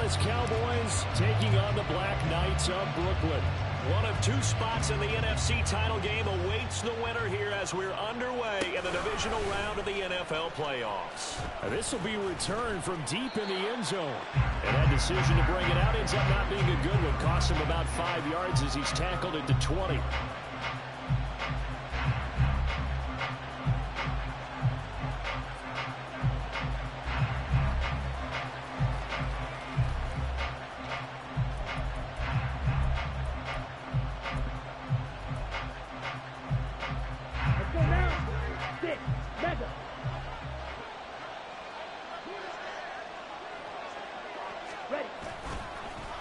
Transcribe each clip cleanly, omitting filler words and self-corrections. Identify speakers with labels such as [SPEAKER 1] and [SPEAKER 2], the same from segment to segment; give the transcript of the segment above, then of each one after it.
[SPEAKER 1] Dallas Cowboys taking on the Black Knights of Brooklyn. One of two spots in the NFC title game awaits the winner here as we're underway in the divisional round of the NFL playoffs. This will be returned from deep in the end zone. And that decision to bring it out ends up not being a good one. Costs him about 5 yards as he's tackled into 20.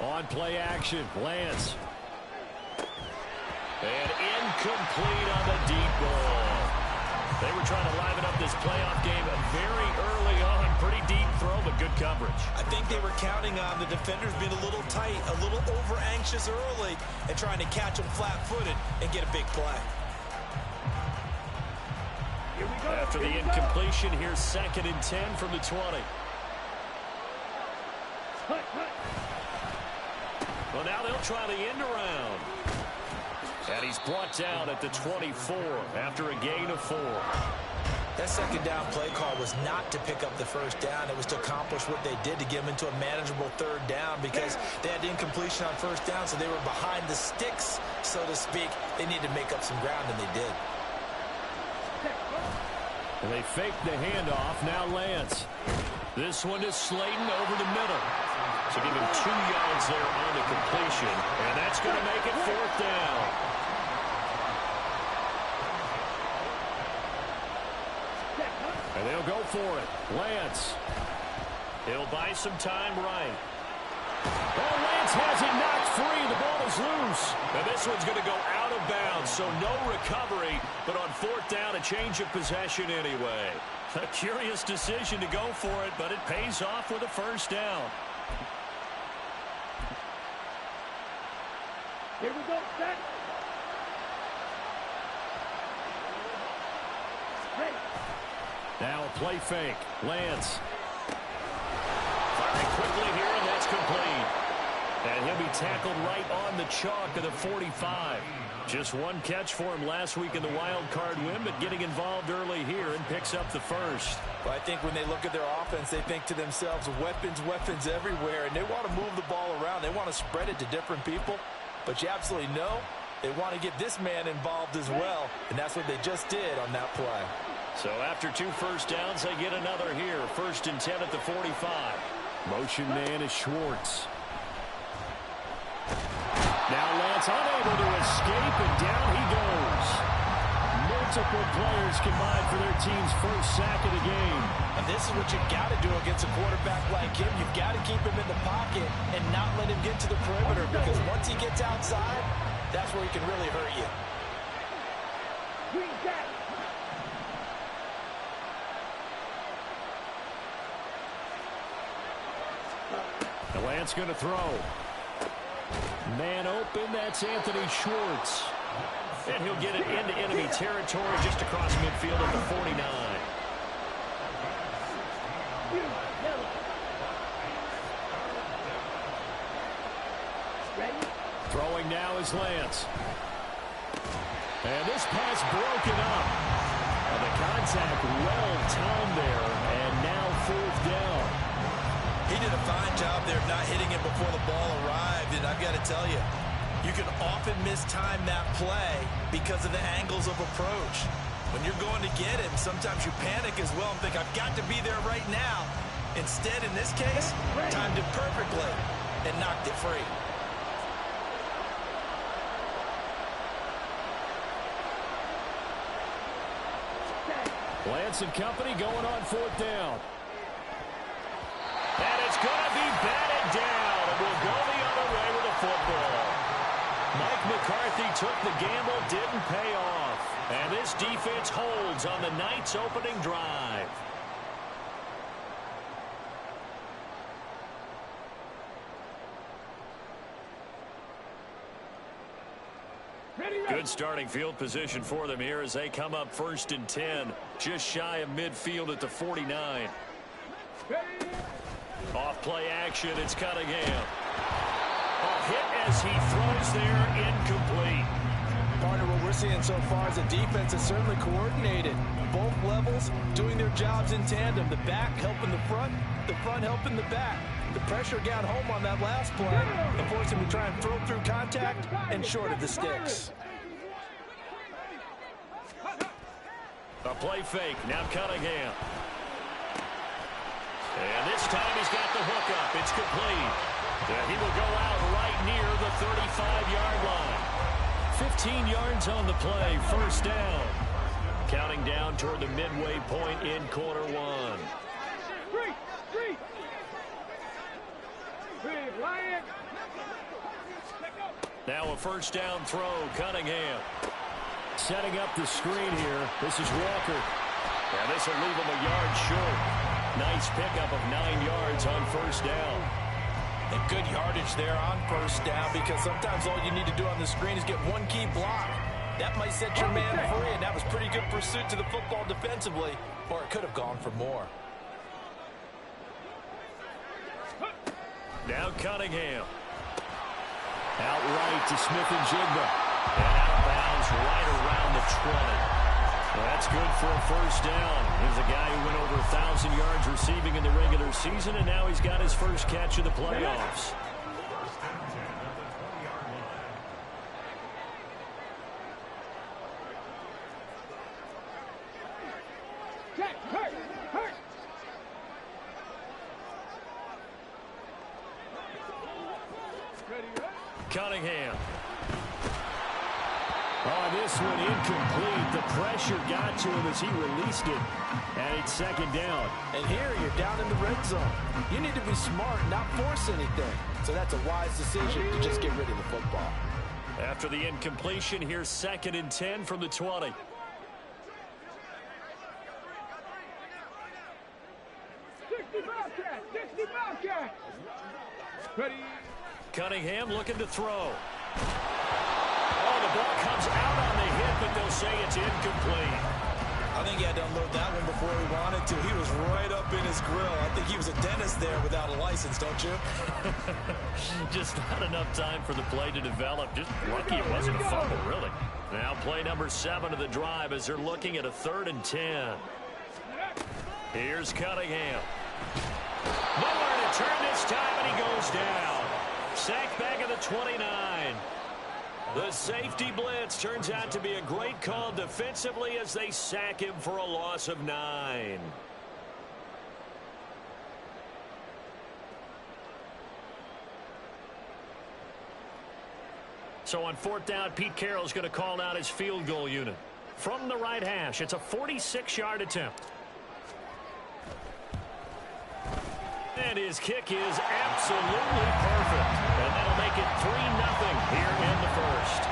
[SPEAKER 1] On play action, Lance. And incomplete on the deep ball. They were trying to liven up this playoff game very early on. Pretty deep throw, but good coverage.
[SPEAKER 2] I think they were counting on the defenders being a little tight, a little over-anxious early, and trying to catch them flat-footed and get a big play.
[SPEAKER 1] After the incompletion, here's 2nd and 10 from the 20. Well, now they'll try the end around. And he's brought down at the 24 after a gain of 4.
[SPEAKER 2] That second down play call was not to pick up the first down. It was to accomplish what they did to get them into a manageable 3rd down because they had incompletion on 1st down, so they were behind the sticks, so to speak. They needed to make up some ground, and they did.
[SPEAKER 1] And they faked the handoff. Now Lance. This one is Slayton over the middle. So give him 2 yards there on the completion. And that's going to make it 4th down. And they'll go for it. Lance. He'll buy some time right. Oh, Lance has it knocked free. The ball is loose. And this one's going to go out of bounds, so no recovery. But on 4th down, a change of possession anyway. A curious decision to go for it, but it pays off with a 1st down.
[SPEAKER 3] Here we go, set. Hey.
[SPEAKER 1] Now a play fake. Lance. Firing quickly here, and that's complete. And he'll be tackled right on the chalk of the 45. Just one catch for him last week in the wild card win, but getting involved early here and picks up the 1st.
[SPEAKER 2] Well, I think when they look at their offense, they think to themselves, weapons, weapons everywhere, and they want to move the ball around. They want to spread it to different people. But you absolutely know they want to get this man involved as well, and that's what they just did on that play.
[SPEAKER 1] So after 2 first downs, they get another here. 1st and 10 at the 45. Motion man is Schwartz. Now Lance unable to escape, and down he goes. Multiple players combined for their team's 1st sack of the game.
[SPEAKER 2] And this is what you got to do against a quarterback like him. You've got to keep him in the pocket and not let him get to the perimeter, because once he gets outside, that's where he can really hurt you.
[SPEAKER 1] The Lance going to throw. Man open, that's Anthony Schwartz. And he'll get it into enemy territory just across midfield at the 49. Throwing now is Lance. And this pass broken up. And the contact well timed there, and now 4th down.
[SPEAKER 2] He did a fine job there of not hitting him before the ball arrived, and I've got to tell you, you can often mistime that play because of the angles of approach. When you're going to get him, sometimes you panic as well and think, I've got to be there right now. Instead, in this case, timed it perfectly and knocked it free.
[SPEAKER 1] Lance and company going on 4th down. And it's going to be batted down, and we'll go the other way with the football. Mike McCarthy took the gamble, didn't pay off. And this defense holds on the Knights' opening drive. Good starting field position for them here as they come up 1st and 10, just shy of midfield at the 49. Off play action, it's Cunningham. A hit as he throws there, incomplete.
[SPEAKER 2] Partner, what we're seeing so far is the defense is certainly coordinated. Both levels doing their jobs in tandem. The back helping the front helping the back. The pressure got home on that last play and forced him to try and throw through contact and short of the sticks.
[SPEAKER 1] A play fake, now Cunningham. And this time he's got the hook up. It's complete. He will go out right near the 35-yard line. 15 yards on the play, first down. Counting down toward the midway point in quarter one. Now a first down throw, Cunningham. Setting up the screen here. This is Walker. And this will leave him a yard short. Nice pickup of 9 yards on first down.
[SPEAKER 2] And good yardage there on first down, because sometimes all you need to do on the screen is get one key block. That might set your man free, and that was pretty good pursuit to the football defensively, or it could have gone for more.
[SPEAKER 1] Now Cunningham. Out right to Smith-Njigba. And out of bounds right around the 20. Well, that's good for a first down. He's a guy who went over 1,000 yards receiving in the regular season, and now he's got his first catch of the playoffs. Cunningham. Oh, this one incomplete. The pressure got to him as he released it. And it's second down.
[SPEAKER 2] And here you're down in the red zone. You need to be smart, not force anything. So that's a wise decision to just get rid of the football.
[SPEAKER 1] After the incompletion, here's 2nd and 10 from the 20. Cunningham looking to throw. Oh, the ball comes out on the hit, but they'll say it's incomplete.
[SPEAKER 2] I think he had to unload that one before he wanted to. He was right up in his grill. I think he was a dentist there without a license, don't you?
[SPEAKER 1] Just not enough time for the play to develop. Just lucky it wasn't a fumble, really. Now play number 7 of the drive as they're looking at a 3rd and 10. Here's Cunningham. Nowhere to turn this time, and he goes down. Sacked back at the 29. The safety blitz turns out to be a great call defensively as they sack him for a loss of 9. So on 4th down, Pete Carroll's going to call out his field goal unit. From the right hash, it's a 46-yard attempt. And his kick is absolutely perfect. And that'll make it 3-0 here in the first.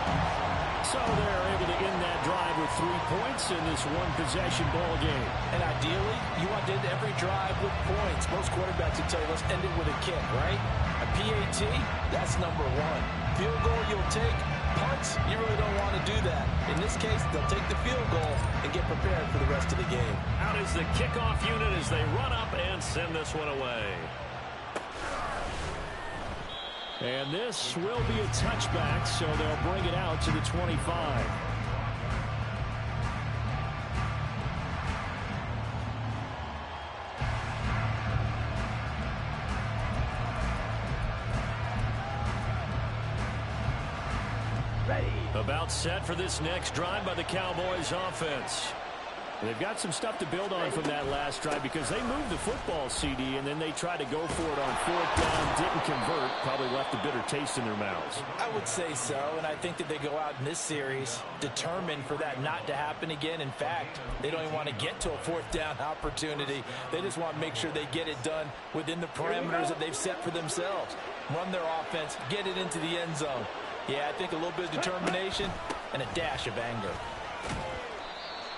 [SPEAKER 1] So they're able to end that drive with 3 points in this one-possession ball game.
[SPEAKER 2] And ideally, you want to end every drive with points. Most quarterbacks would tell you, let's end it with a kick, right? A PAT, that's number 1. Field goal you'll take. Punts, you really don't want to do that. In this case, they'll take the field goal and get prepared for the rest of the game.
[SPEAKER 1] Out is the kickoff unit as they run up and send this one away. And this will be a touchback, so they'll bring it out to the 25. About set for this next drive by the Cowboys offense. They've got some stuff to build on from that last drive because they moved the football, CD, and then they tried to go for it on 4th down, didn't convert, probably left a bitter taste in their mouths.
[SPEAKER 2] I would say so, and I think that they go out in this series determined for that not to happen again. In fact, they don't even want to get to a 4th down opportunity. They just want to make sure they get it done within the parameters that they've set for themselves. Run their offense, get it into the end zone. Yeah, I think a little bit of determination and a dash of anger.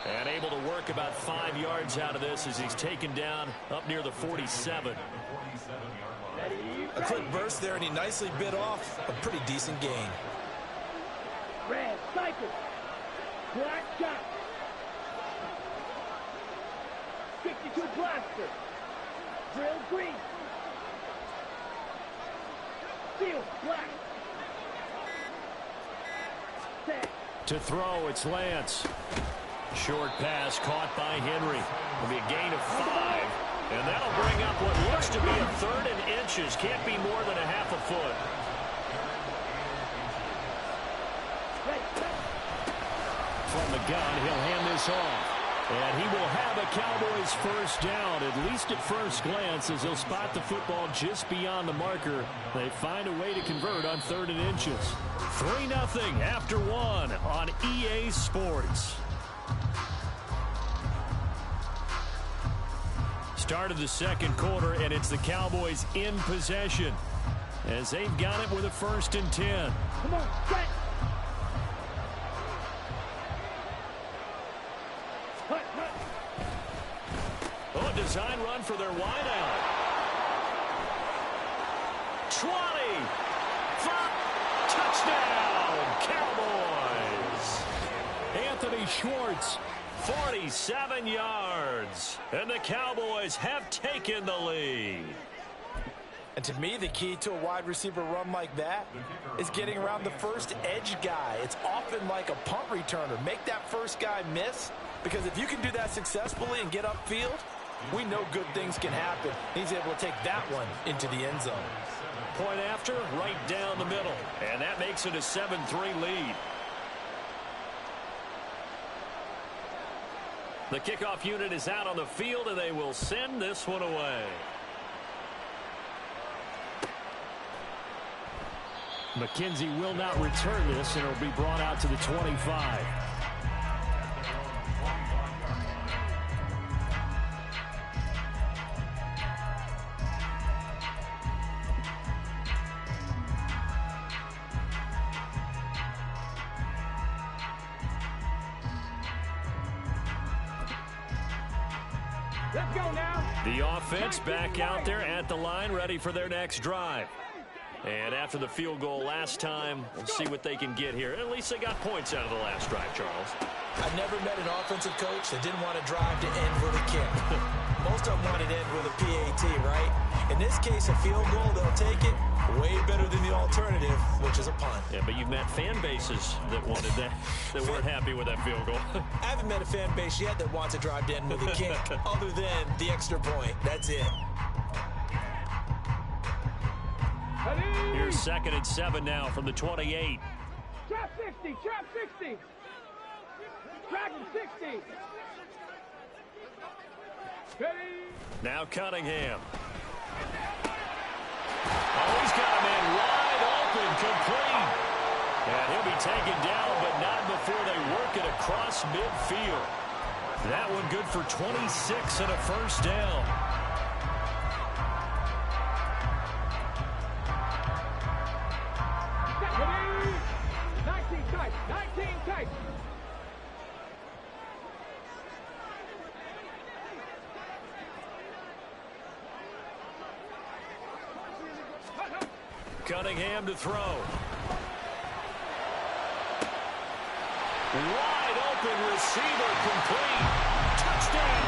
[SPEAKER 1] And able to work about 5 yards out of this as he's taken down up near the 47.
[SPEAKER 2] A quick burst there, and he nicely bit off a pretty decent gain.
[SPEAKER 3] Red, cycle. Black shot. 52 blaster. Drill green. Field, black. Set.
[SPEAKER 1] To throw, it's Lance. Short pass caught by Henry. It'll be a gain of 5. And that'll bring up what looks to be a 3rd and inches. Can't be more than a half a foot. From the gun, he'll hand this off. And he will have a Cowboys first down, at least at first glance, as he'll spot the football just beyond the marker. They find a way to convert on 3rd and inches. 3-0 after 1 on EA Sports. Start of the second quarter, and it's the Cowboys in possession as they've got it with a 1st and 10.
[SPEAKER 3] Come on, set. Hut, hut.
[SPEAKER 1] Oh, a design run for their wideout. 20. 5. Touchdown, Cowboys. Anthony Schwartz. 47 yards, and the Cowboys have taken the lead.
[SPEAKER 2] And to me, the key to a wide receiver run like that is getting around the first edge guy. It's often like a punt returner. Make that first guy miss, because if you can do that successfully and get upfield, we know good things can happen. He's able to take that one into the end zone.
[SPEAKER 1] Point after, right down the middle, and that makes it a 7-3 lead. The kickoff unit is out on the field, and they will send this one away. McKenzie will not return this, and it'll be brought out to the 25.
[SPEAKER 3] Let's go now.
[SPEAKER 1] The offense back out there at the line, ready for their next drive. And after the field goal last time, we'll see what they can get here. At least they got points out of the last drive, Charles.
[SPEAKER 2] I've never met an offensive coach that didn't want to drive to end with a kick. Most of them wanted to end with a PAT, right? In this case, a field goal, they'll take it. Way better than the alternative, which is a punt.
[SPEAKER 1] Yeah, but you've met fan bases that wanted that, that weren't happy with that field goal.
[SPEAKER 2] I haven't met a fan base yet that wants to drive to end with a kick, other than the extra point. That's it.
[SPEAKER 1] Here's 2nd and 7 now from the 28.
[SPEAKER 3] Trap 60, trap 60. Dragon 60. Ready.
[SPEAKER 1] Now Cunningham. Oh, he's got a man wide open, complete. And he'll be taken down, but not before they work it across midfield. That one good for 26 and a first down.
[SPEAKER 3] Ready. 19 tight, 19 tight.
[SPEAKER 1] Cunningham to throw. Wide open receiver, complete. Touchdown.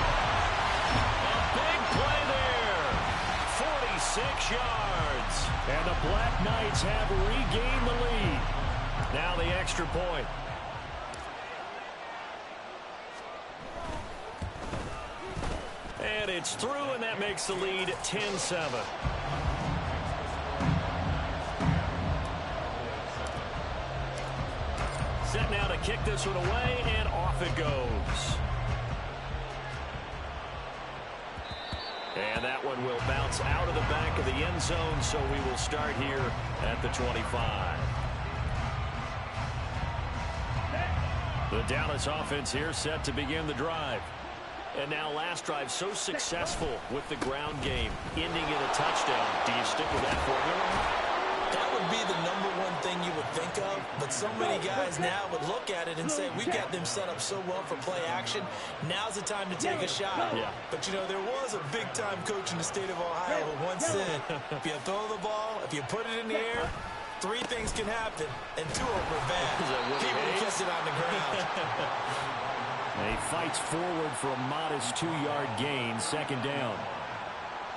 [SPEAKER 1] A big play there. 46 yards. And the Black Knights have regained the lead. Now the extra point. And it's through, and that makes the lead 10-7. Set now to kick this one away, and off it goes. And that one will bounce out of the back of the end zone, so we will start here at the 25. The Dallas offense here set to begin the drive. And now last drive so successful with the ground game, ending in a touchdown. Do you stick with that formula?
[SPEAKER 2] That would be the #1 thing you would think of, but so many guys now would look at it and say, we got them set up so well for play action, now's the time to take a shot.
[SPEAKER 1] Yeah.
[SPEAKER 2] But, you know, there was a big-time coach in the state of Ohio who once said, if you throw the ball, if you put it in the air, 3 things can happen, and 2 of them are bad. People who catch it on the ground.
[SPEAKER 1] He fights forward for a modest 2-yard gain, 2nd down.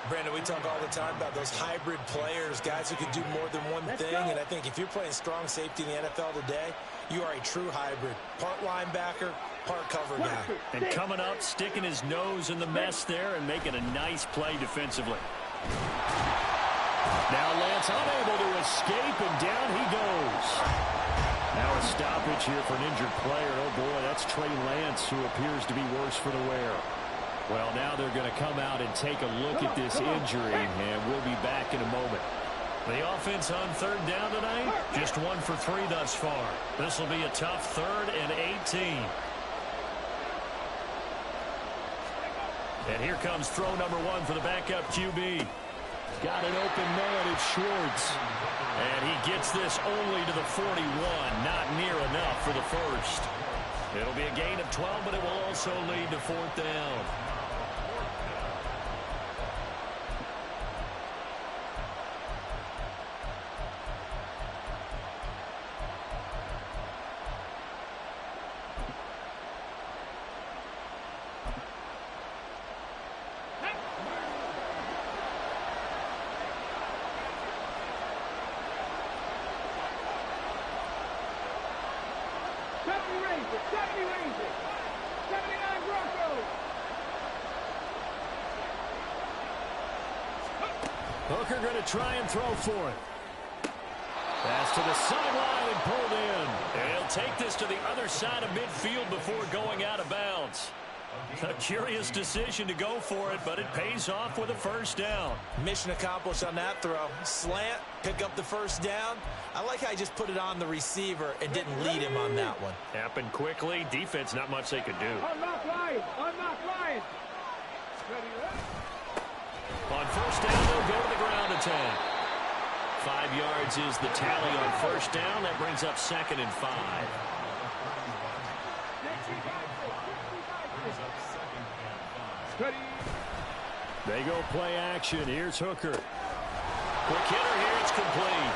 [SPEAKER 2] Brandon, we talk all the time about those hybrid players, guys who can do more than one thing. And I think if you're playing strong safety in the NFL today, you are a true hybrid. Part linebacker, part cover guy.
[SPEAKER 1] And coming up, sticking his nose in the mess there and making a nice play defensively. Now Lance unable to escape, and down he goes. Now a stoppage here for an injured player. Oh, boy, that's Trey Lance, who appears to be worse for the wear. Well, now they're going to come out and take a look at this injury, and we'll be back in a moment. The offense on third down tonight, just 1 for 3 thus far. This will be a tough 3rd and 18. And here comes throw number 1 for the backup QB. Got an open man, it's Schwartz. And he gets this only to the 41, not near enough for the first. It'll be a gain of 12, but it will also lead to 4th down. Hooker going to try and throw for it. Pass to the sideline and pulled in. And he'll take this to the other side of midfield before going out of bounds. A curious decision to go for it, but it pays off with a first down.
[SPEAKER 2] Mission accomplished on that throw. Slant, pick up the first down. I like how he just put it on the receiver and didn't lead him on that one.
[SPEAKER 1] Happened quickly. Defense, not much they could do.
[SPEAKER 3] Unlock line. Unlock line.
[SPEAKER 1] On first down, they'll go to the ground attack. 5 yards is the tally on first down. That brings up 2nd and 5. They go play action. Here's Hooker. Quick hitter here. It's complete.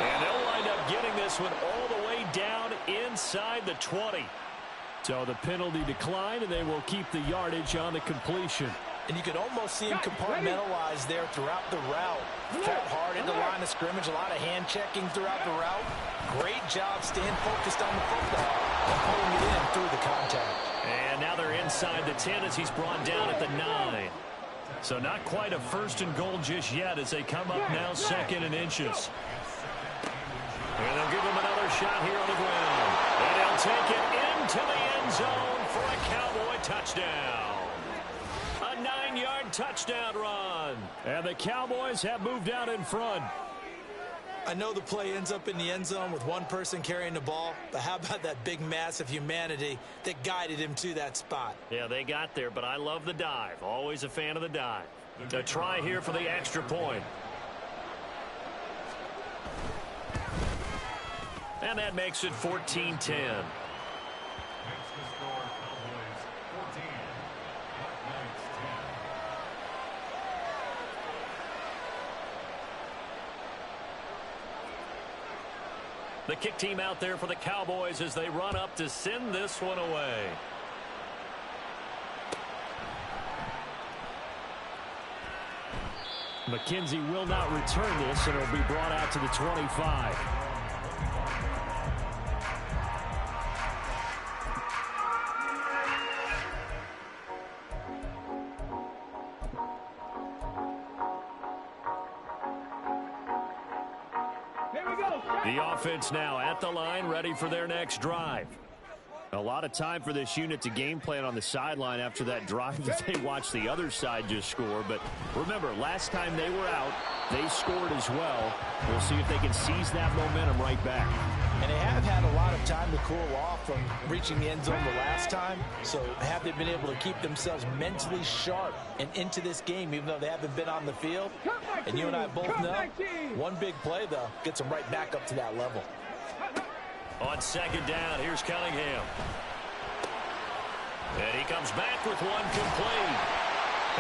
[SPEAKER 1] And they'll wind up getting this one all the way down inside the 20. So the penalty declined, and they will keep the yardage on the completion.
[SPEAKER 2] And you could almost see him compartmentalize there throughout the route. Felt hard into line of scrimmage, a lot of hand checking throughout the route. Great job staying focused on the football and pulling it in through the contact.
[SPEAKER 1] And now they're inside the 10 as he's brought down at the 9. So not quite a 1st and goal just yet as they come up now 2nd and inches. And they'll give him another shot here on the ground. And they'll take it into the end zone for a Cowboy touchdown. A 9-yard touchdown run. And the Cowboys have moved out in front.
[SPEAKER 2] I know the play ends up in the end zone with one person carrying the ball, but how about that big mass of humanity that guided him to that spot?
[SPEAKER 1] Yeah, they got there, but I love the dive. Always a fan of the dive. A try here for the extra point. And that makes it 14-10. The kick team out there for the Cowboys as they run up to send this one away. McKenzie will not return this, and it'll be brought out to the 25. The offense now at the line, ready for their next drive. A lot of time for this unit to game plan on the sideline after that drive that they watched the other side just score. But remember, last time they were out, they scored as well. We'll see if they can seize that momentum right back.
[SPEAKER 2] And they have had a lot of time to cool off from reaching the end zone the last time. So have they been able to keep themselves mentally sharp and into this game, even though they haven't been on the field? And you and I both know, one big play, though, gets them right back up to that level.
[SPEAKER 1] On second down, here's Cunningham. And he comes back with one complete.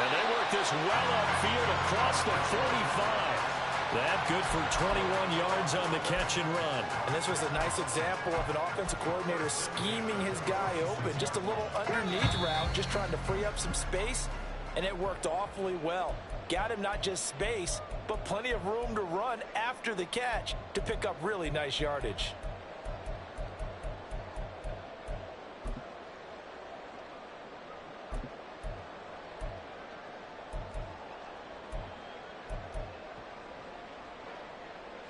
[SPEAKER 1] And they work this well upfield across the 45. That good for 21 yards on the catch and run.
[SPEAKER 2] And this was a nice example of an offensive coordinator scheming his guy open. Just a little underneath route, just trying to free up some space. and it worked awfully well. Got him not just space, but plenty of room to run after the catch to pick up really nice yardage.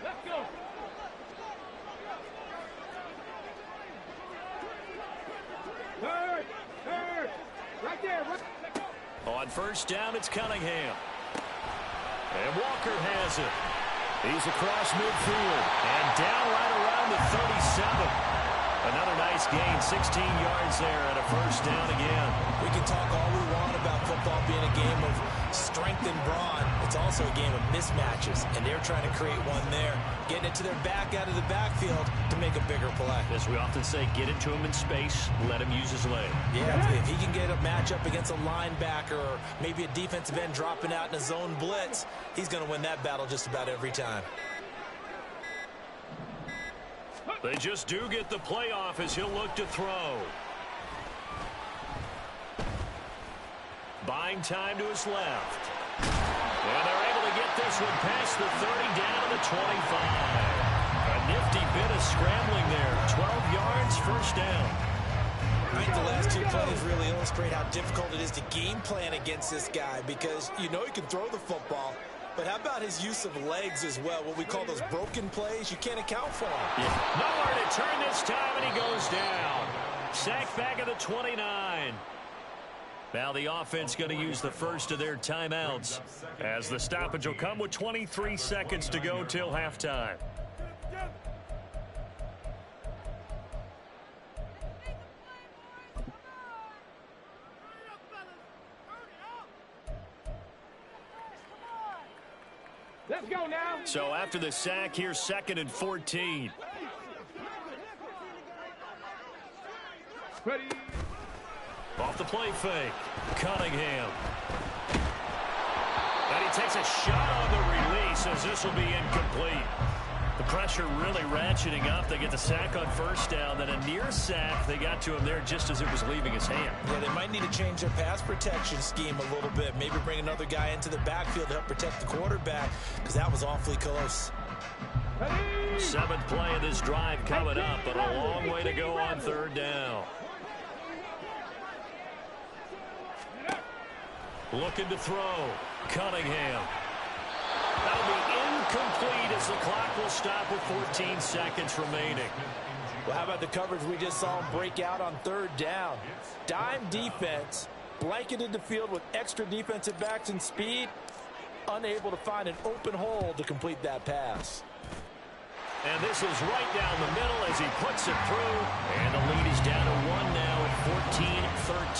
[SPEAKER 3] Let's go. Third. Right there.
[SPEAKER 1] On first down, it's Cunningham. And Walker has it. He's across midfield and down right around the 37. Another nice gain, 16 yards there and a first down again.
[SPEAKER 2] We can talk all we want about football being a game of strength and brawn. It's also a game of mismatches, and they're trying to create one there, getting it to their back out of the backfield to make a bigger play.
[SPEAKER 1] As we often say, get it to him in space, let him use his leg.
[SPEAKER 2] Yeah, if he can get a matchup against a linebacker or maybe a defensive end dropping out in a zone blitz, he's going to win that battle just about every time.
[SPEAKER 1] They just do get the playoff as he'll look to throw. Buying time to his left. And they're able to get this one past the 30 down to the 25. A nifty bit of scrambling there. 12 yards, first down.
[SPEAKER 2] I think the last two plays really illustrate how difficult it is to game plan against this guy because you know he can throw the football. But how about his use of legs as well? What we call those broken plays, you can't account for him.
[SPEAKER 1] Yeah. Nowhere to turn this time, and he goes down. Sacked back at the 29. Now the offense going to use the first of their timeouts as the stoppage will come with 23 seconds to go till halftime.
[SPEAKER 3] Let's go now.
[SPEAKER 1] So after the sack, here's 2nd and 14.
[SPEAKER 3] Ready.
[SPEAKER 1] Off the play fake. Cunningham. And he takes a shot on the release as this will be incomplete. The pressure really ratcheting up. They get the sack on first down. Then a near sack. They got to him there just as it was leaving his hand.
[SPEAKER 2] Yeah, they might need to change their pass protection scheme a little bit. Maybe bring another guy into the backfield to help protect the quarterback because that was awfully close.
[SPEAKER 1] 7th play of this drive coming up, but a long way to go on 3rd down. Looking to throw. Cunningham. That'll be incomplete as the clock will stop with 14 seconds remaining.
[SPEAKER 2] Well, how about the coverage we just saw him break out on 3rd down? Dime defense, blanketed the field with extra defensive backs and speed, unable to find an open hole to complete that pass.
[SPEAKER 1] And this is right down the middle as he puts it through. And the lead is down to 1 now at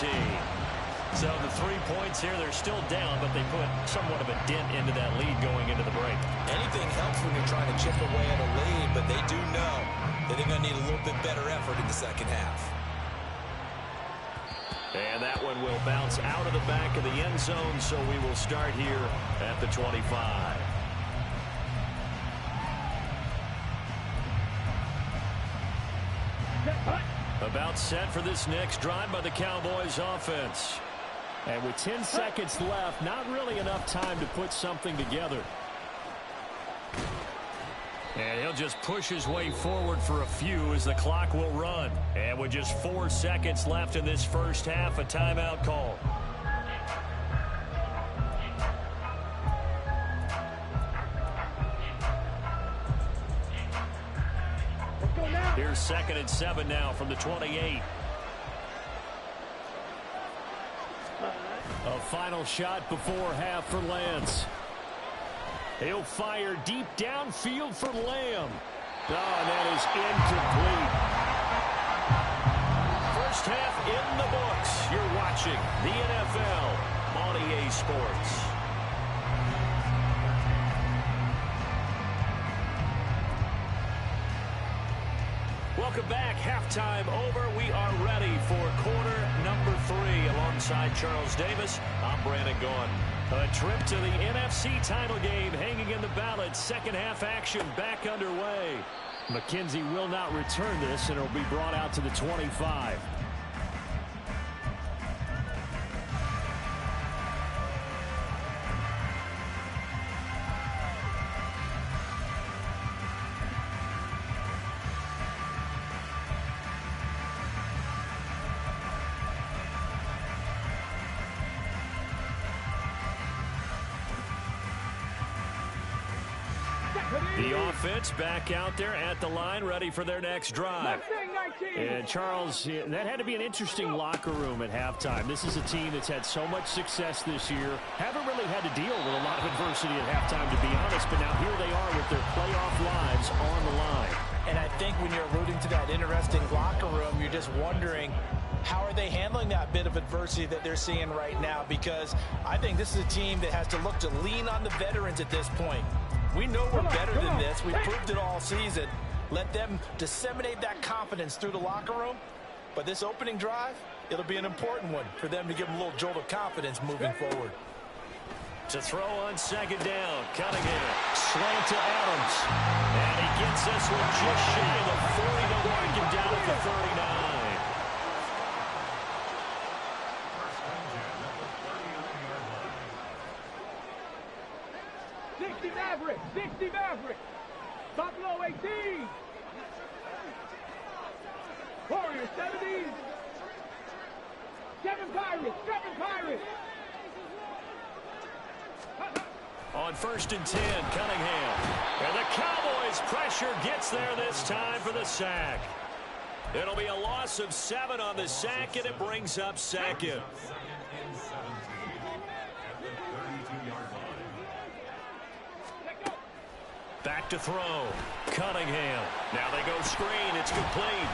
[SPEAKER 1] 14-13. So the 3 points here, they're still down, but they put somewhat of a dent into that lead going into the break.
[SPEAKER 2] Anything helps when you're trying to chip away at a lead, but they do know that they're going to need a little bit better effort in the second half.
[SPEAKER 1] And that one will bounce out of the back of the end zone, so we will start here at the 25. About set for this next drive by the Cowboys offense. And with 10 seconds left, not really enough time to put something together. And he'll just push his way forward for a few as the clock will run. And with just 4 seconds left in this first half, a timeout call. Here's 2nd and 7 now from the 28. A final shot before half for Lance. He'll fire deep downfield for Lamb. Oh, and that is incomplete. First half in the books. You're watching the NFL on EA Sports. Welcome back. Halftime over. We are ready for quarter number 3. Alongside Charles Davis, I'm Brandon Gaughan. A trip to the NFC title game hanging in the balance. Second half action back underway. McKenzie will not return this, and it'll be brought out to the 25. The offense back out there at the line, ready for their next drive. And Charles, that had to be an interesting locker room at halftime. This is a team that's had so much success this year. Haven't really had to deal with a lot of adversity at halftime, to be honest. But now here they are with their playoff lives on the line.
[SPEAKER 4] And I think when you're alluding to that interesting locker room, you're just wondering, how are they handling that bit of adversity that they're seeing right now? Because I think this is a team that has to look to lean on the veterans at this point. We know we're better than this. We've proved it all season. Let them disseminate that confidence through the locker room. But this opening drive, it'll be an important one for them to give them a little jolt of confidence moving forward.
[SPEAKER 1] To throw on second down, Cunningham, slant to Adams. And he gets this one just shy of the 40 to mark him down at the 39.
[SPEAKER 3] 60 Maverick. Buffalo 18. Warriors 70. 7 Pirates.
[SPEAKER 1] On 1st and 10, Cunningham. And the Cowboys pressure gets there this time for the sack. It'll be a loss of 7 on the sack, and it brings up second. Back to throw. Cunningham. Now they go screen. It's complete.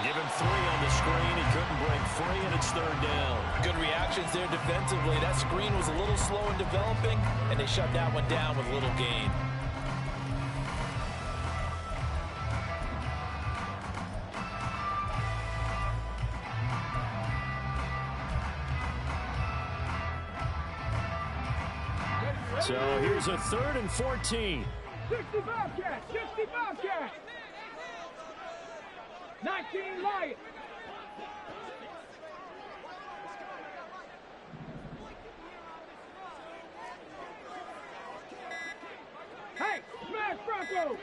[SPEAKER 1] Give him 3 on the screen. He couldn't break free, and it's 3rd down.
[SPEAKER 4] Good reactions there defensively. That screen was a little slow in developing, and they shut that one down with little gain.
[SPEAKER 1] So here's a 3rd and 14.
[SPEAKER 3] 60 Bobcats. 19 Lions. Hey, smash Broncos.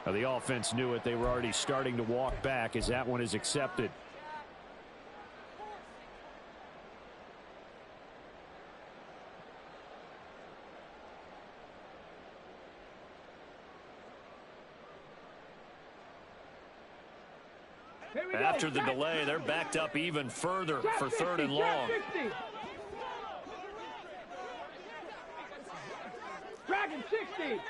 [SPEAKER 1] Now the offense knew it. They were already starting to walk back as that one is accepted. After the delay, they're backed up even further for 3rd and long.
[SPEAKER 3] Dragon 60.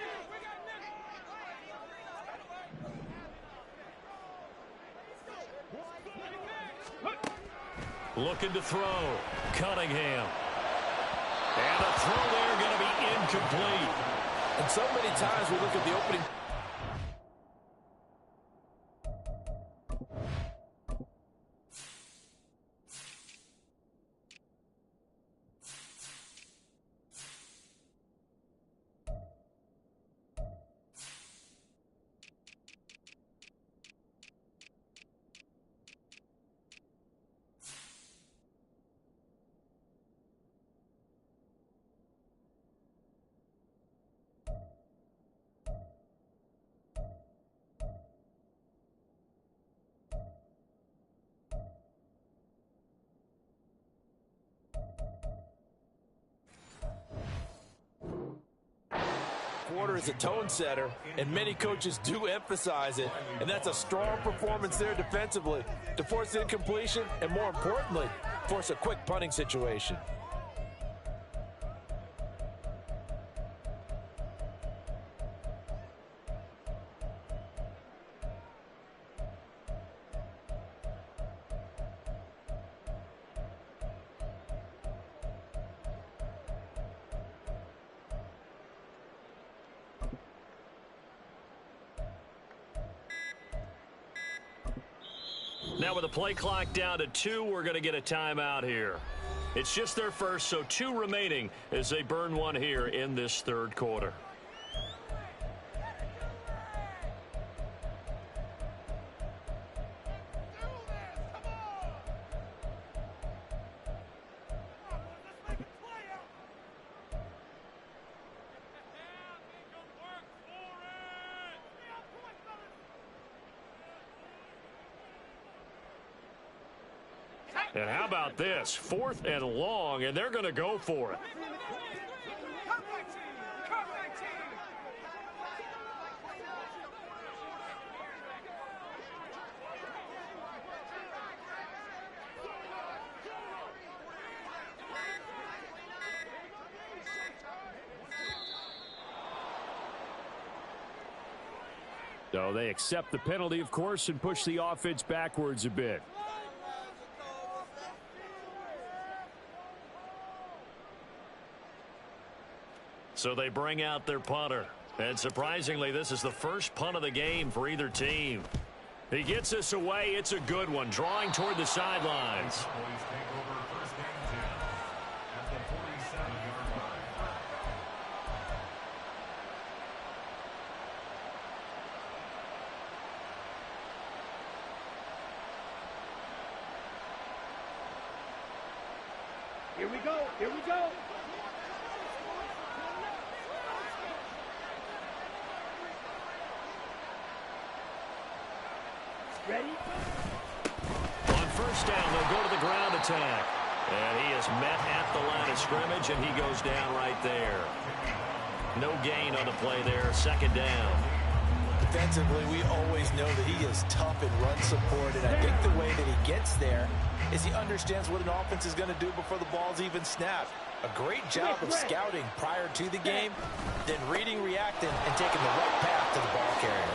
[SPEAKER 1] Looking to throw. Cunningham. And a throw there going to be incomplete.
[SPEAKER 4] And so many times we look at the opening. Quarter is a tone setter, and many coaches do emphasize it, and that's a strong performance there defensively to force incompletion and, more importantly, force a quick punting situation.
[SPEAKER 1] Now with the play clock down to 2, we're going to get a timeout here. It's just their first, so 2 remaining as they burn one here in this 3rd quarter. And how about this? 4th and long, and they're going to go for it. So they accept the penalty, of course, and push the offense backwards a bit. So they bring out their punter. And surprisingly, this is the first punt of the game for either team. He gets this away. It's a good one, drawing toward the sidelines.
[SPEAKER 3] Here we go. Here we go. Ready?
[SPEAKER 1] On first down, they'll go to the ground attack. And he is met at the line of scrimmage, and he goes down right there. No gain on the play there. Second down.
[SPEAKER 4] Defensively, we always know that he is tough in run support, and I think the way that he gets there is he understands what an offense is going to do before the ball's even snapped. A great job of scouting prior to the game, then reading, reacting, and taking the right path to the ball carrier.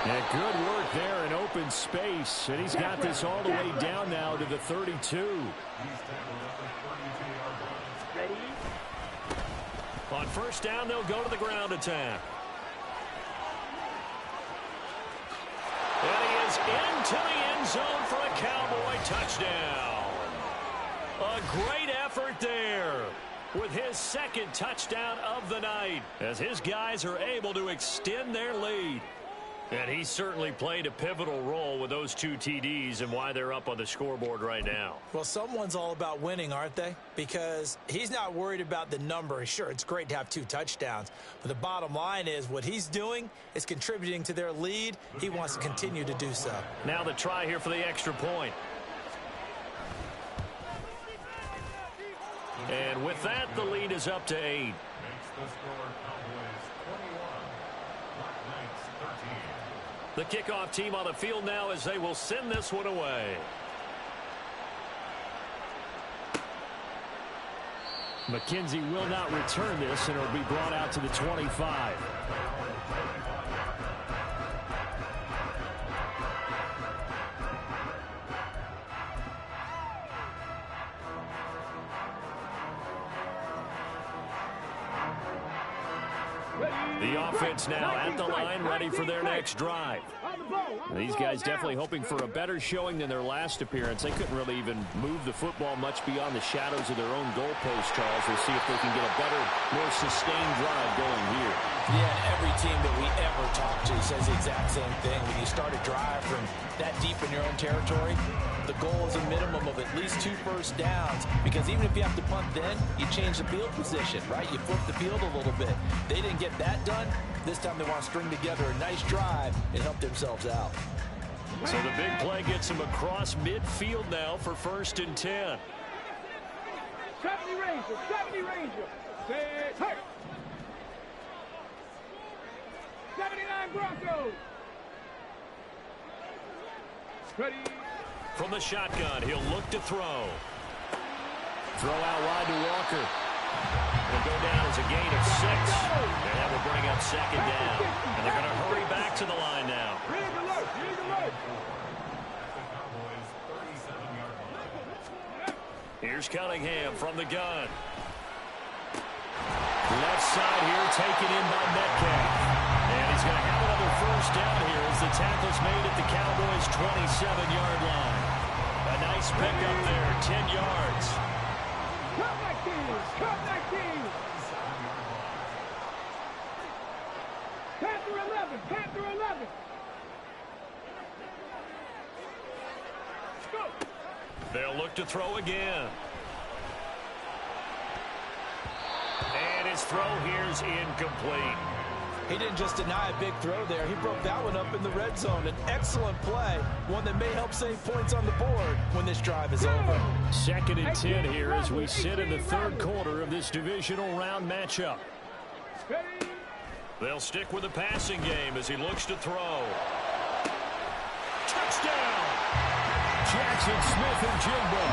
[SPEAKER 1] Yeah, good work there in open space, and he's got this all the way down now to the 32.
[SPEAKER 3] Ready?
[SPEAKER 1] On first down, they'll go to the ground attack. And he is into the end zone for a Cowboy touchdown. A great effort there with his second touchdown of the night as his guys are able to extend their lead. And he certainly played a pivotal role with those 2 TDs and why they're up on the scoreboard right now.
[SPEAKER 4] Well, someone's all about winning, aren't they? Because he's not worried about the number. Sure, it's great to have 2 touchdowns. But the bottom line is what he's doing is contributing to their lead. He wants to continue to do so.
[SPEAKER 1] Now the try here for the extra point. And with that, the lead is up to 8. The kickoff team on the field now as they will send this one away. McKenzie will not return this, and it'll be brought out to the 25. The offense now at the line, ready for their next drive. These guys definitely hoping for a better showing than their last appearance. They couldn't really even move the football much beyond the shadows of their own goalpost, Charles. We'll see if they can get a better, more sustained drive going here.
[SPEAKER 4] Yeah, and every team that we ever talk to says the exact same thing. When you start a drive from that deep in your own territory, the goal is a minimum of at least 2 first downs, because even if you have to punt then, you change the field position, right? You flip the field a little bit. They didn't get that done. This time they want to string together a nice drive and help themselves out.
[SPEAKER 1] So the big play gets them across midfield now for 1st and 10.
[SPEAKER 3] 70 Ranger, 70 Ranger. Say, hey. 79 Broncos. Ready.
[SPEAKER 1] From the shotgun, he'll look to throw. Throw out wide to Walker. Will go down as a gain of 6. And that will bring up 2nd down. And they're going to hurry back to the line now. Here's Cunningham from the gun. Left side here taken in by Metcalf. And he's going to have another first down here as the tackle's made at the Cowboys' 27-yard line. A nice pickup there, 10 yards.
[SPEAKER 3] Come back, teams! Come back, teams! Panther 11! Panther 11! Go!
[SPEAKER 1] They'll look to throw again. And his throw here's incomplete.
[SPEAKER 4] He didn't just deny a big throw there. He broke that one up in the red zone. An excellent play, one that may help save points on the board when this drive is over.
[SPEAKER 1] 2nd and 10 here as we sit in the 3rd quarter of this divisional round matchup. They'll stick with the passing game as he looks to throw. Touchdown! Jackson Smith and Jigba.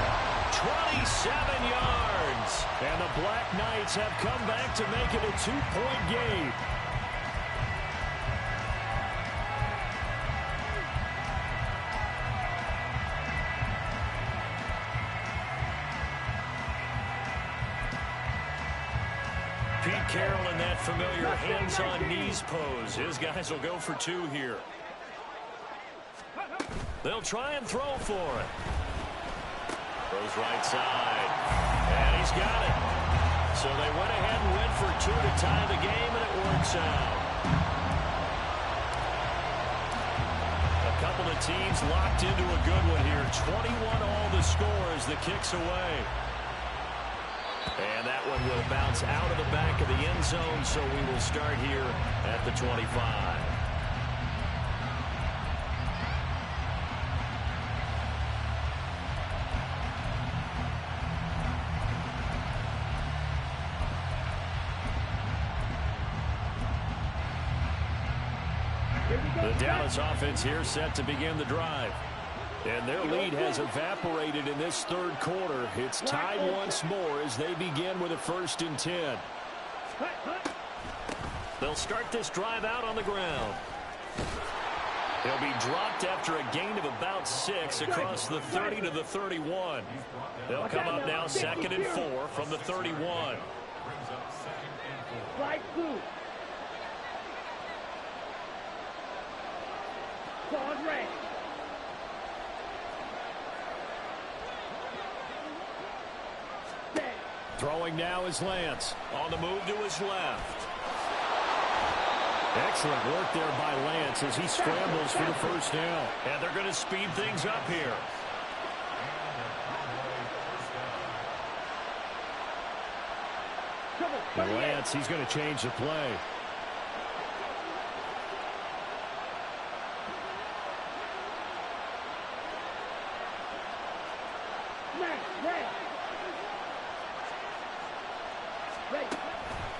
[SPEAKER 1] 27 yards. And the Black Knights have come back to make it a 2-point game. Pete Carroll in that familiar hands-on knees pose. His guys will go for 2 here. They'll try and throw for it. Throws right side. And he's got it. So they went ahead and went for 2 to tie the game, and it works out. A couple of teams locked into a good one here. 21 all the score as the kick's away. And that one will bounce out of the back of the end zone, so we will start here at the 25. The Dallas offense here set to begin the drive. And their lead has evaporated in this 3rd quarter. It's tied once more as they begin with a 1st and 10. They'll start this drive out on the ground. He'll be dropped after a gain of about 6 across the 30 to the 31. They'll come up now 2nd and 4 from the 31.
[SPEAKER 3] Slide 2. Pause red.
[SPEAKER 1] Throwing now is Lance. On the move to his left. Excellent work there by Lance as he scrambles for the 1st down. And they're going to speed things up here. And Lance, he's going to change the play.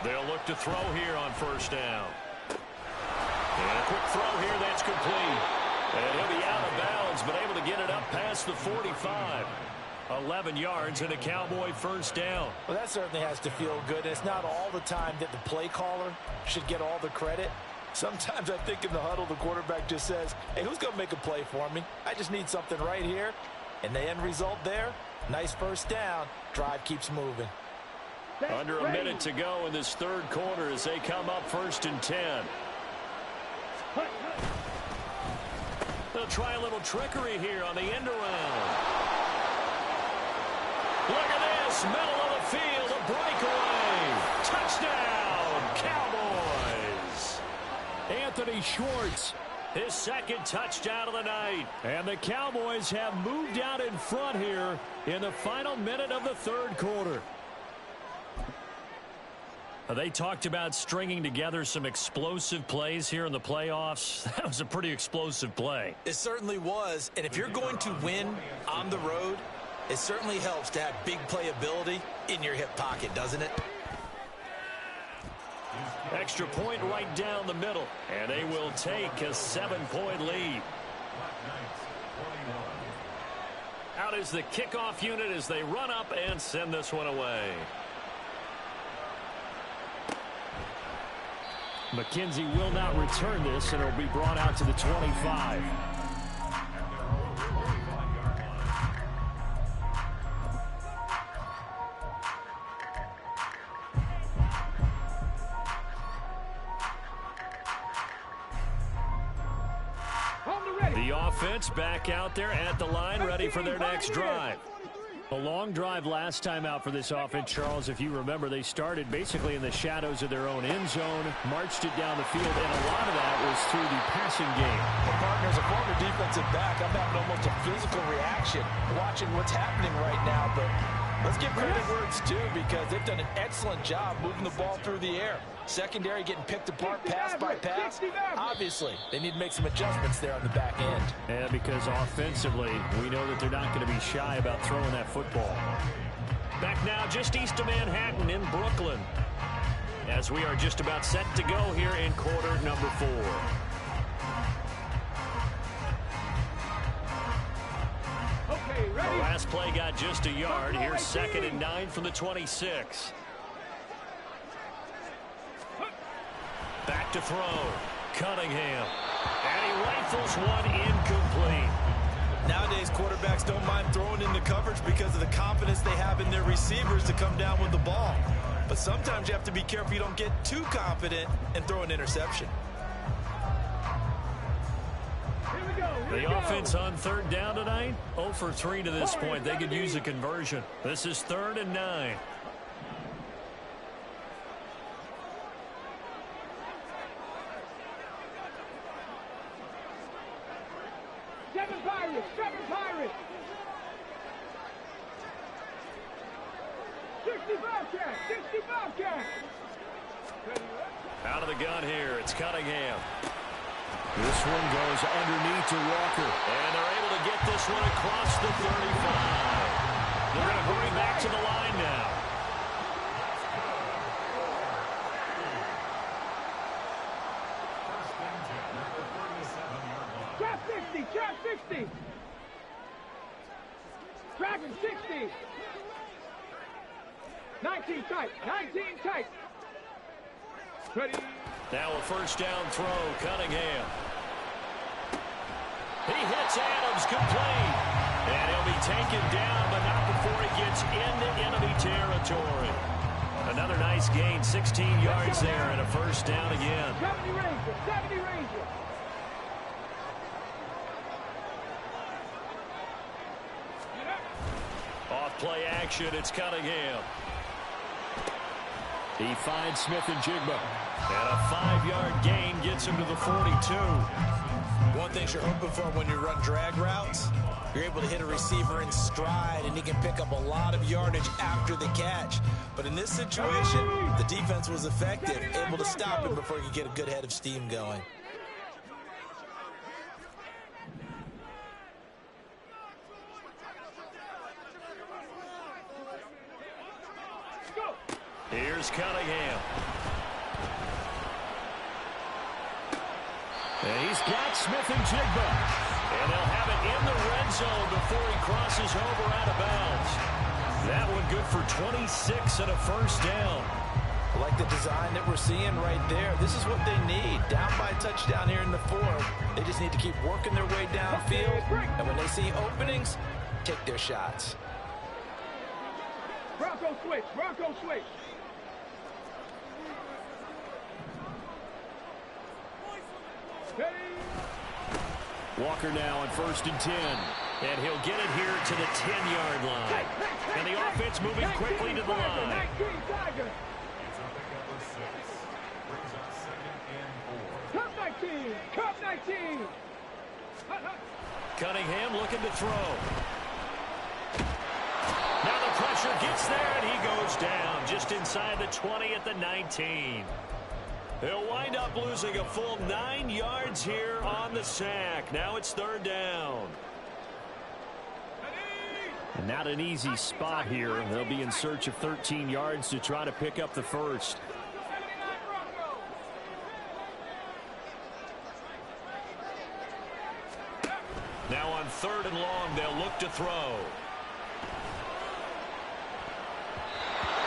[SPEAKER 1] They'll look to throw here on 1st down. And a quick throw here, that's complete. And he'll be out of bounds, but able to get it up past the 45. 11 yards and a Cowboy 1st down.
[SPEAKER 4] Well, that certainly has to feel good. It's not all the time that the play caller should get all the credit. Sometimes I think in the huddle, the quarterback just says, hey, who's going to make a play for me? I just need something right here. And the end result there, nice 1st down. Drive keeps moving.
[SPEAKER 1] Under a minute to go in this 3rd quarter as they come up 1st and 10. They'll try a little trickery here on the end around. Look at this, middle of the field, a breakaway. Touchdown, Cowboys. Anthony Schwartz, his 2nd touchdown of the night. And the Cowboys have moved out in front here in the final minute of the 3rd quarter. They talked about stringing together some explosive plays here in the playoffs. That was a pretty explosive play.
[SPEAKER 2] It certainly was. And if you're going to win on the road, it certainly helps to have big playability in your hip pocket, doesn't it?
[SPEAKER 1] Extra point right down the middle. And they will take a 7-point lead. Out is the kickoff unit as they run up and send this one away. McKenzie will not return this, and it will be brought out to the 25. The offense back out there at the line, ready for their next drive. A long drive last time out for this offense, Charles. If you remember, they started basically in the shadows of their own end zone, marched it down the field, and a lot of that was through the passing game.
[SPEAKER 4] Well, partner, as a former defensive back, I'm having almost a physical reaction watching what's happening right now, but Let's give credit where it's due because they've done an excellent job moving the ball through the air. Secondary getting picked apart pass by pass. Obviously, they need to make some adjustments there on the back end.
[SPEAKER 1] Yeah, because offensively, we know that they're not going to be shy about throwing that football. Back now just east of Manhattan in Brooklyn, as we are just about set to go here in quarter number 4.
[SPEAKER 3] Okay,
[SPEAKER 1] The
[SPEAKER 3] ready?
[SPEAKER 1] last play got just a yard. Here's 2nd and 9 from the 26. Back to throw. Cunningham. And he rifles one incomplete.
[SPEAKER 2] Nowadays, quarterbacks don't mind throwing into coverage because of the confidence they have in their receivers to come down with the ball. But sometimes you have to be careful you don't get too confident and throw an interception.
[SPEAKER 3] Here we go. Here we
[SPEAKER 1] The
[SPEAKER 3] go.
[SPEAKER 1] offense on 3rd down tonight, 0 for 3 to this point. They could use a conversion. This is 3rd and 9.
[SPEAKER 3] Seven Pirates. 65 catch.
[SPEAKER 1] Out of the gun here, it's Cunningham. This one goes underneath to Walker. And they're able to get this one across the 35. They're going to hurry back to the line now.
[SPEAKER 3] Trap 60. Tracking 60. 19 tight. Ready?
[SPEAKER 1] Now a 1st down throw, Cunningham. He hits Adams complete. And he'll be taken down, but not before he gets into enemy territory. Another nice gain, 16 yards there, and a 1st down again.
[SPEAKER 3] 70 Ranger.
[SPEAKER 1] Off play action, it's Cunningham. He finds Smith and Jigba. And a 5-yard gain gets him to the 42.
[SPEAKER 2] One thing you're hoping for when you run drag routes, you're able to hit a receiver in stride, and he can pick up a lot of yardage after the catch. But in this situation, the defense was effective, able to stop him before he could get a good head of steam going.
[SPEAKER 1] Here's Cunningham. And he's got Smith and Jigba. And they'll have it in the red zone before he crosses over out of bounds. That one good for 26 and a 1st down.
[SPEAKER 4] I like the design that we're seeing right there. This is what they need. Down by a touchdown here in the 4th. They just need to keep working their way downfield. And when they see openings, take their shots.
[SPEAKER 3] Bronco switch.
[SPEAKER 1] Walker now on 1st and 10. And he'll get it here to the 10-yard line. And the offense moving quickly to the line.
[SPEAKER 3] 19 Tiger. Cup 19.
[SPEAKER 1] Cunningham looking to throw. Now the pressure gets there, and he goes down just inside the 20 at the 19. He'll wind up losing a full 9 yards here on the sack. Now it's 3rd down. And not an easy spot here. They'll be in search of 13 yards to try to pick up the 1st. Now on 3rd and long, they'll look to throw.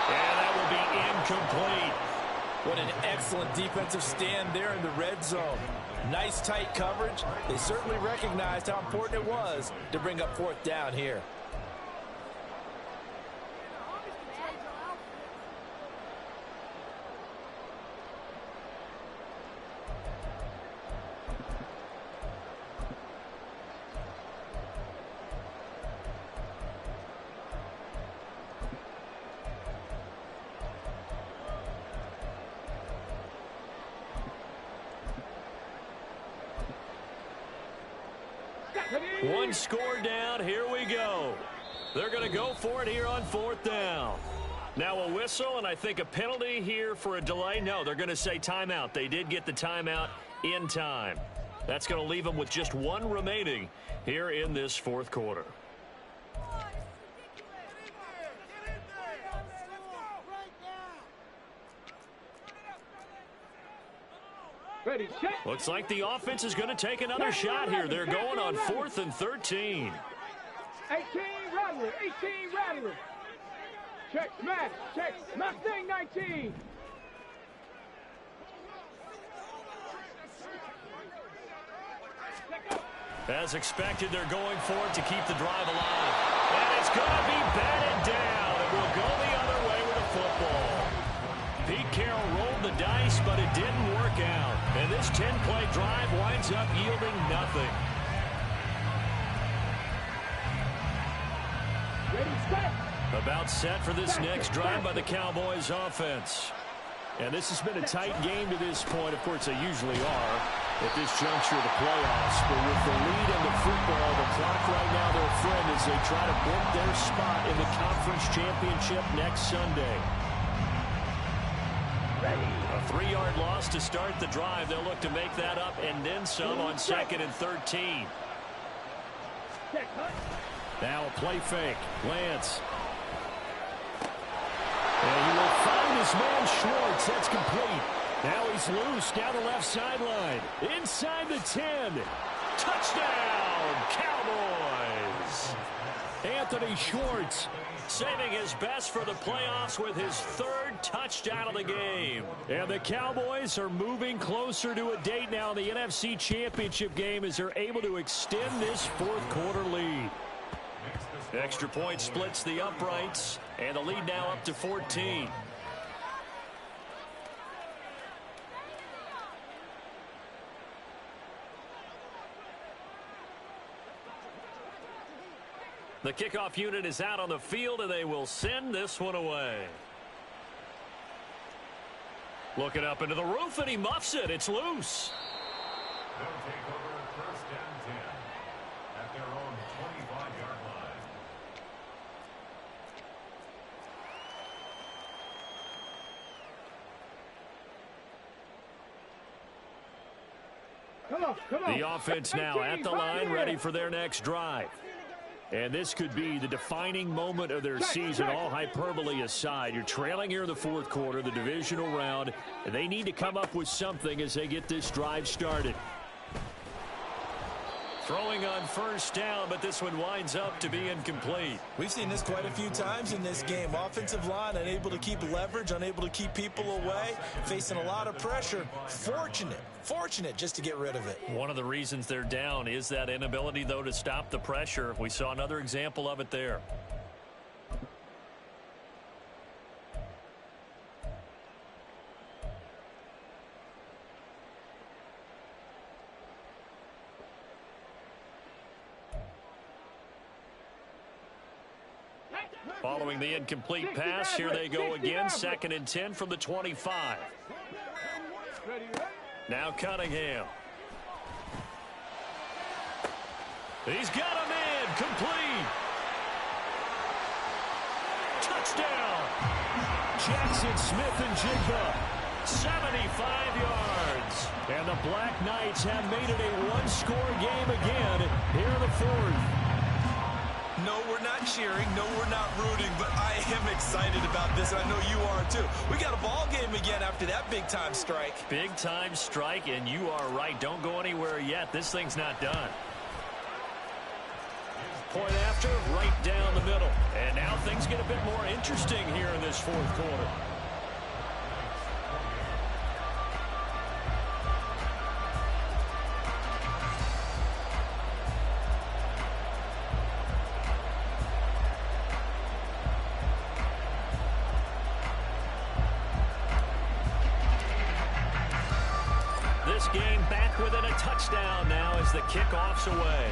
[SPEAKER 1] And that will be incomplete.
[SPEAKER 4] What an excellent defensive stand there in the red zone. Nice tight coverage. They certainly recognized how important it was to bring up 4th down here.
[SPEAKER 1] One score down. Here we go. They're going to go for it here on 4th down. Now a whistle, and I think a penalty here for a delay. No, they're going to say timeout. They did get the timeout in time. That's going to leave them with just one remaining here in this 4th quarter.
[SPEAKER 3] Ready, set.
[SPEAKER 1] Looks like the offense is going to take another shot here. They're going on 4th and 13.
[SPEAKER 3] 18 Rattler, 18 Rattler. Check, smash, check, Mustang 19.
[SPEAKER 1] As expected, they're going for it to keep the drive alive. And it's going to be batted down. It will go the other way with a football. Pete Carroll rolled the dice, but it didn't work out. And this 10-play drive winds up yielding nothing.
[SPEAKER 3] Ready, set.
[SPEAKER 1] About set for this next drive by the Cowboys offense. And this has been a tight game to this point. Of course, they usually are at this juncture of the playoffs. But with the lead in the football, the clock right now their friend as they try to book their spot in the conference championship next Sunday. A 3-yard loss to start the drive. They'll look to make that up and then some on 2nd and 13. Now a play fake. Lance. And he will find his man Schwartz. That's complete. Now he's loose down the left sideline. Inside the 10. Touchdown, Cowboys. Anthony Schwartz saving his best for the playoffs with his 3rd touchdown of the game. And the Cowboys are moving closer to a date now in the NFC Championship game as they're able to extend this 4th quarter lead. Extra point splits the uprights, and the lead now up to 14. The kickoff unit is out on the field, and they will send this one away. Looking up into the roof, and he muffs it. It's loose.
[SPEAKER 5] They'll take over at 1st and 10 at their own 25-yard line.
[SPEAKER 3] Come on, come on.
[SPEAKER 1] The offense now at the line, ready for their next drive. And this could be the defining moment of their season, all hyperbole aside. You're trailing here in the 4th quarter, the divisional round. And they need to come up with something as they get this drive started. Throwing on 1st down, but this one winds up to be incomplete.
[SPEAKER 2] We've seen this quite a few times in this game. Offensive line unable to keep leverage, unable to keep people away, facing a lot of pressure. Fortunate just to get rid of it.
[SPEAKER 1] One of the reasons they're down is that inability, though, to stop the pressure. We saw another example of it there. Following the incomplete pass, here they go again. 2nd and 10 from the 25. Now Cunningham. He's got him in. Complete. Touchdown. Jackson Smith and Jigba. 75 yards. And the Black Knights have made it a one-score game again here in the 4th.
[SPEAKER 2] No, we're not cheering. No, we're not rooting. But I am excited about this. I know you are, too. We got a ball game again after that big-time strike.
[SPEAKER 1] Big-time strike, and you are right. Don't go anywhere yet. This thing's not done. Point after, right down the middle. And now things get a bit more interesting here in this 4th quarter. This game back within a touchdown now as the kickoff's away.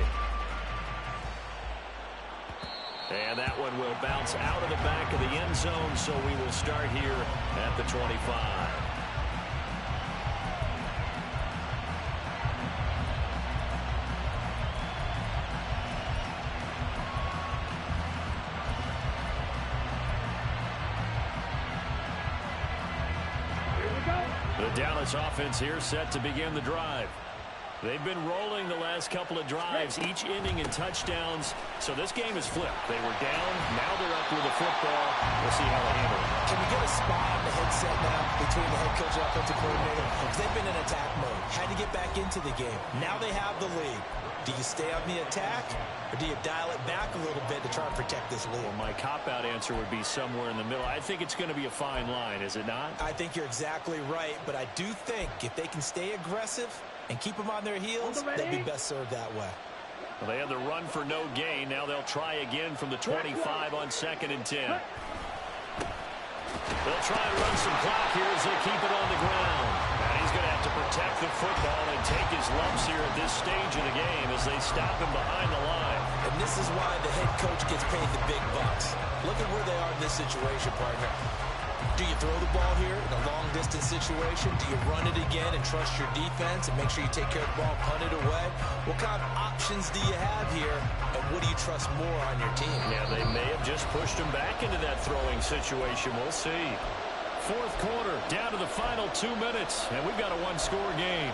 [SPEAKER 1] And that one will bounce out of the back of the end zone, so we will start here at the 25. Dallas offense here set to begin the drive. They've been rolling the last couple of drives, each ending in touchdowns. So this game is flipped. They were down. Now they're up with the football. We'll see how they handle it.
[SPEAKER 4] Can we get a spot on the headset now between the head coach and offensive coordinator? Because they've been in attack mode. Had to get back into the game. Now they have the lead. Do you stay on the attack, or do you dial it back a little bit to try and protect this lead?
[SPEAKER 1] Well, my cop-out answer would be somewhere in the middle. I think it's going to be a fine line, is it not?
[SPEAKER 4] I think you're exactly right, but I do think if they can stay aggressive and keep them on their heels, they'll be best served that way.
[SPEAKER 1] Well, they had the run for no gain. Now they'll try again from the 25 on 2nd and 10. They'll try and run some clock here as they keep it on the ground. And he's going to have to protect the football and take his lumps here at this stage of the game as they stop him behind the line.
[SPEAKER 4] And this is why the head coach gets paid the big bucks. Look at where they are in this situation, partner. Do you throw the ball here in a long-distance situation? Do you run it again and trust your defense and make sure you take care of the ball, punt it away? What kind of options do you have here, and what do you trust more on your team?
[SPEAKER 1] Yeah, they may have just pushed him back into that throwing situation. We'll see. 4th quarter, down to the final 2 minutes, and we've got a one-score game.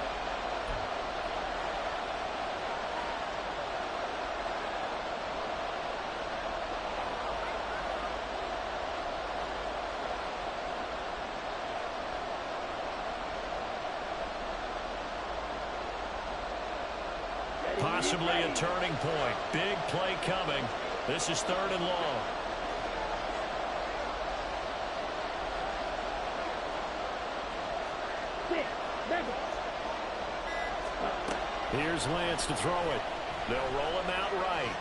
[SPEAKER 1] Possibly a turning point. Big play coming. This is 3rd and long. Here's Lance to throw it. They'll roll him out right.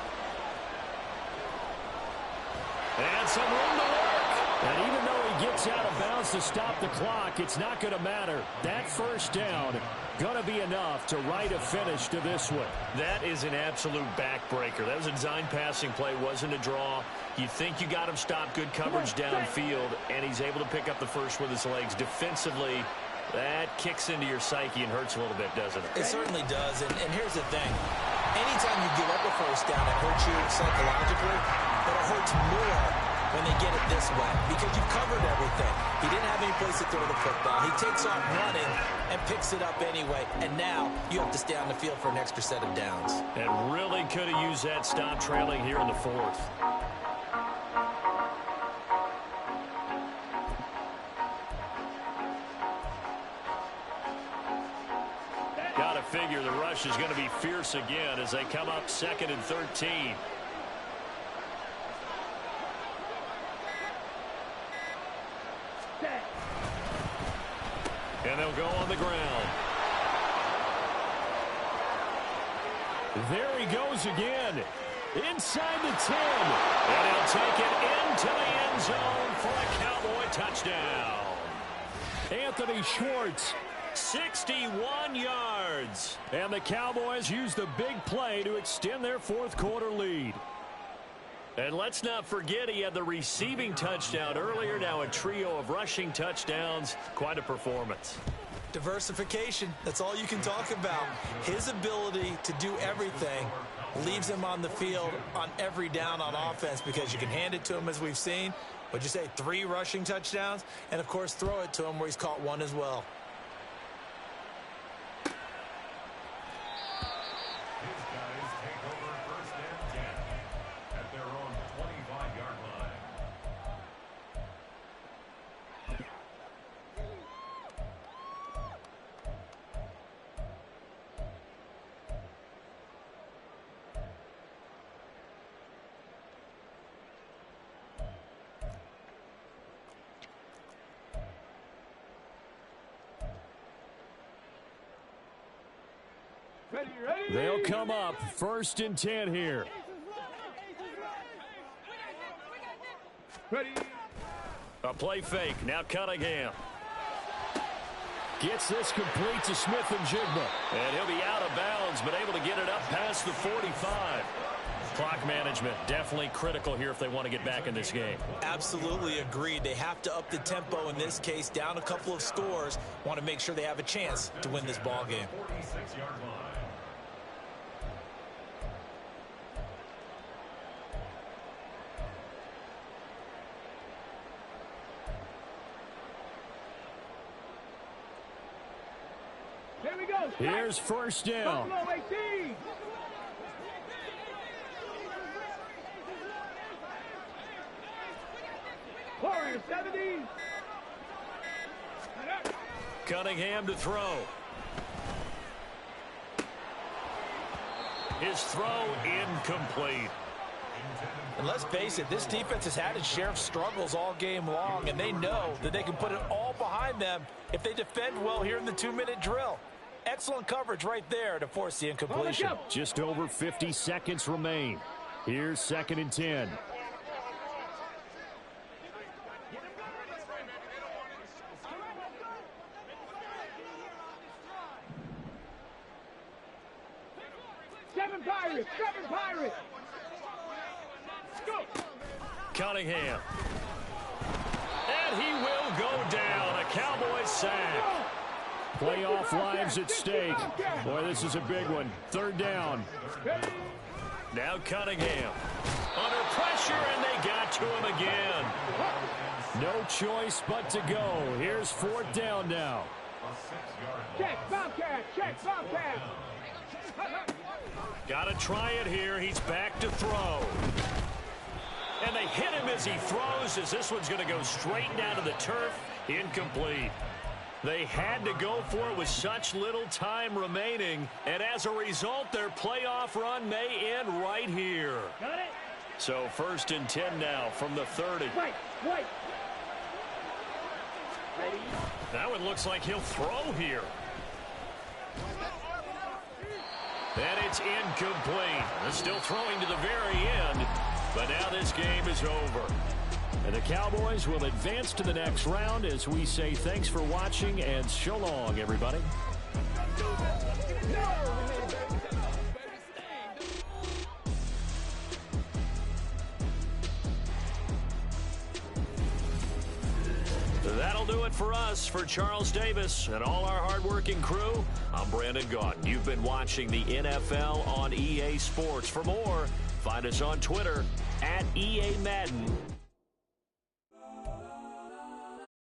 [SPEAKER 1] And some room to work. And even though he gets out of bounds to stop the clock, it's not going to matter. That first down going to be enough to write a finish to this one. That is an absolute backbreaker. That was a design passing play, wasn't a draw. You think you got him stopped, good coverage downfield, and he's able to pick up the first with his legs. Defensively, that kicks into your psyche and hurts a little bit, doesn't it?
[SPEAKER 4] It certainly does, and here's the thing. Anytime you give up a first down, it hurts you psychologically, but it hurts more when they get it this way, because you've covered everything. He didn't have any place to throw the football. He takes off running and picks it up anyway, and now you have to stay on the field for an extra set of downs.
[SPEAKER 1] And really could have used that stop trailing here in the 4th. Got to figure the rush is going to be fierce again as they come up 2nd and 13. And they'll go on the ground. There he goes again. Inside the 10. And he'll take it into the end zone for a Cowboy touchdown. Anthony Schwartz, 61 yards. And the Cowboys use the big play to extend their 4th quarter lead. And let's not forget he had the receiving touchdown earlier. Now a trio of rushing touchdowns. Quite a performance.
[SPEAKER 4] Diversification, that's all you can talk about. His ability to do everything leaves him on the field on every down on offense, because you can hand it to him, as we've seen. What'd you say, 3 rushing touchdowns? And, of course, throw it to him where he's caught 1 as well.
[SPEAKER 1] They'll come up 1st and 10 here.
[SPEAKER 3] Ready.
[SPEAKER 1] A play fake. Now Cunningham. Gets this complete to Smith and Jigba. And he'll be out of bounds, but able to get it up past the 45. Clock management definitely critical here if they want to get back in this game.
[SPEAKER 4] Absolutely agreed. They have to up the tempo in this case, down a couple of scores. Want to make sure they have a chance to win this ball game.
[SPEAKER 5] 46-yard line.
[SPEAKER 3] Here we go.
[SPEAKER 1] Here's first down.
[SPEAKER 3] Buffalo 18. Warrior 70.
[SPEAKER 1] Cunningham to throw. His throw incomplete.
[SPEAKER 4] And let's face it, this defense has had its share of struggles all game long, and they know that they can put it all behind them if they defend well here in the 2-minute drill. Excellent coverage right there to force the incompletion.
[SPEAKER 1] Just over 50 seconds remain. Here's 2nd and 10.
[SPEAKER 3] Seven Pirates. Go.
[SPEAKER 1] Cunningham. And he will go down. A Cowboys sack. Playoff lives at stake. Boy, this is a big one. 3rd down. Now Cunningham. Under pressure, and they got to him again. No choice but to go. Here's 4th down now.
[SPEAKER 3] Check, Bobcat.
[SPEAKER 1] Got to try it here. He's back to throw. And they hit him as he throws, as this one's going to go straight down to the turf. Incomplete. They had to go for it with such little time remaining, and as a result, their playoff run may end right here.
[SPEAKER 3] Got it.
[SPEAKER 1] So 1st and 10 now from the 30.
[SPEAKER 3] Wait. Ready?
[SPEAKER 1] That one looks like he'll throw here. And it's incomplete. They're still throwing to the very end, but now this game is over. And the Cowboys will advance to the next round as we say thanks for watching and so long, everybody. That'll do it for us. For Charles Davis and all our hardworking crew, I'm Brandon Gaudin. You've been watching the NFL on EA Sports. For more, find us on Twitter @EA Madden.